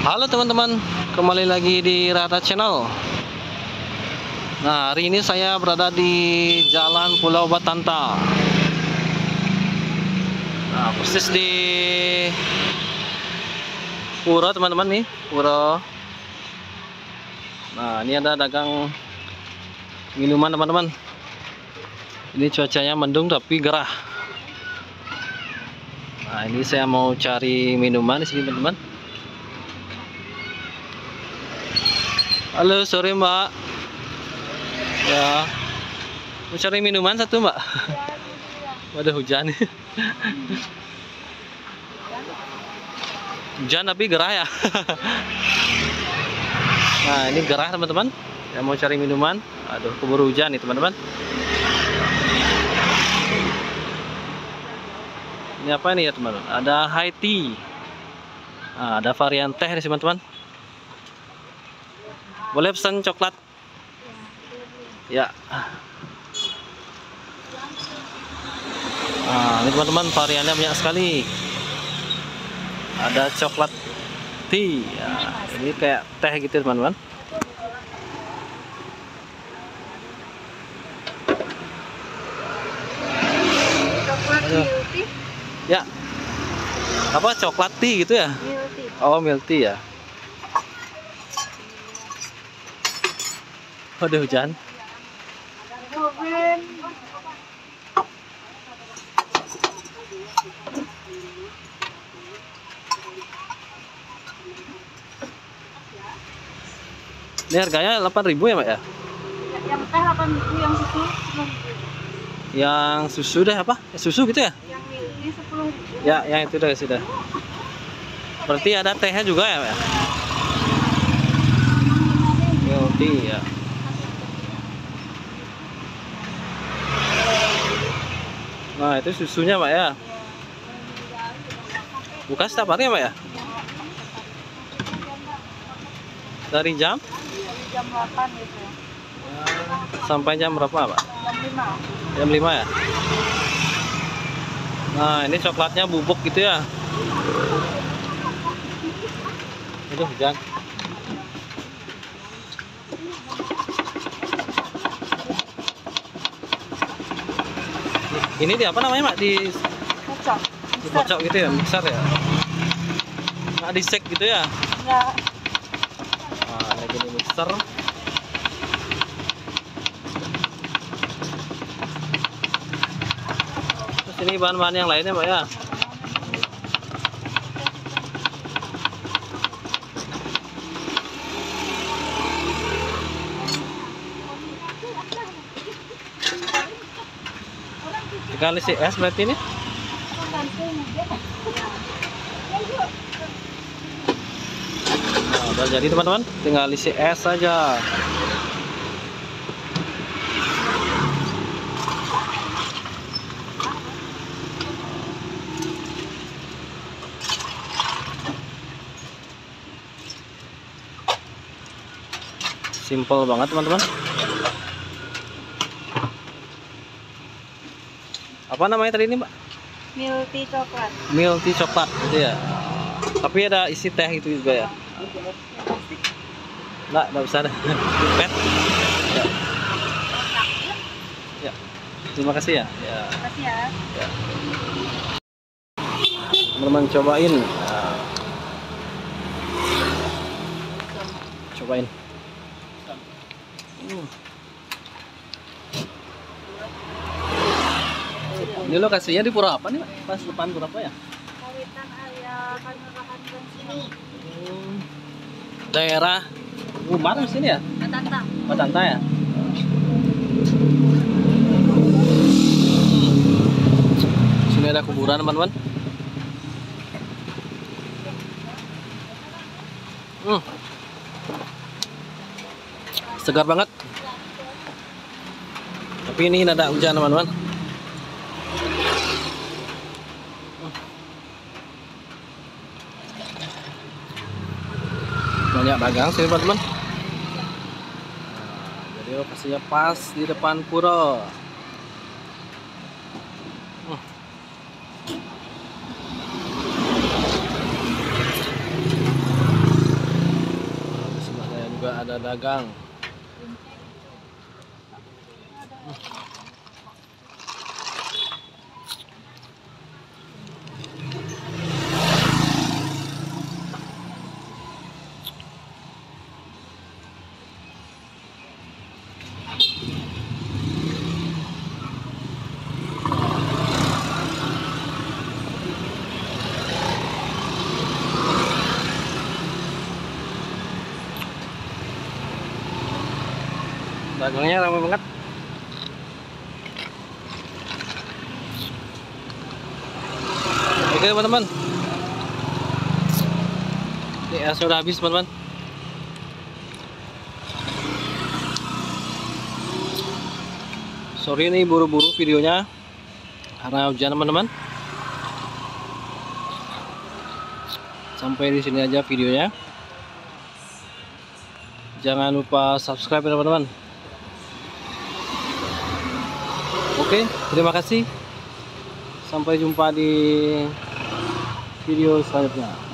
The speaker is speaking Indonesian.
Halo teman-teman, kembali lagi di Rata Channel. Nah, hari ini saya berada di Jalan Pulau Batanta. Nah, persis di pura teman-teman nih, pura. Nah, ini ada dagang minuman teman-teman. Ini cuacanya mendung tapi gerah. Nah, ini saya mau cari minuman di sini teman-teman. Halo, sore Mbak. Ya, mau cari minuman satu Mbak. Waduh, hujan. Hujan tapi gerah ya. Nah, ini gerah teman-teman. Saya mau cari minuman. Aduh, keburu hujan nih teman-teman. Ini apa ini ya teman-teman? Ada high tea. Nah, ada varian teh nih teman-teman. Boleh pesan coklat? Ya. Nah, ini teman-teman variannya banyak sekali. Ada coklat tea. Ya, ini kayak teh gitu teman-teman. Ya. Apa coklat tea gitu ya? Oh, milk tea ya. Udah hujan. Ini harganya 8.000 ya, Mbak ya? Yang teh 8.000, yang susu 10.000. Yang susu deh apa? Susu gitu ya? Yang ini 10.000. Ya, yang itu deh sudah. Berarti ada tehnya juga ya, Mbak ya? Milk tea ya. Nah, itu susunya Mbak ya. Buka setiap hari ya Mbak ya? Dari jam? Dari jam 8 gitu ya. Sampai jam berapa Mbak? Jam 5. Jam 5 ya? Nah, ini coklatnya bubuk gitu ya. Itu hujan. Ini di apa namanya Mak? Kocok. Dikocok gitu ya, mixer ya? Nggak di shake gitu ya? Enggak. Nah, ini gini mixer. Terus ini bahan-bahan yang lainnya Mbak ya? Dikali si es berarti ini? Nah, udah jadi teman-teman, tinggal isi es saja. Simple banget teman-teman. Apa namanya tadi ini Mbak? Milk tea coklat. Milk tea coklat gitu ya. Tapi ada isi teh gitu juga ya. Enggak usah ada. Pet. Ya. Ya. Terima kasih ya. Ya. Terima kasih ya. Ya. Teman-teman cobain. Nah. Cobain. Ini lokasinya di pura apa nih Pak? Pas depan pura apa ya? Kawitan area Kanurahan sini. Daerah Umar di sini ya? Batanta. Batanta ya? Sini ada kuburan teman-teman. Segar banget. Tapi ini ada hujan teman-teman. Banyak dagang sini teman-teman. Nah, jadi lokasinya pas di depan pura. ada dagang. Dagangnya ramai banget. Oke teman-teman, ya sudah habis teman-teman. Sorry nih buru-buru videonya karena hujan teman-teman. Sampai di sini aja videonya. Jangan lupa subscribe ya teman-teman. Oke, terima kasih. Sampai jumpa di video selanjutnya.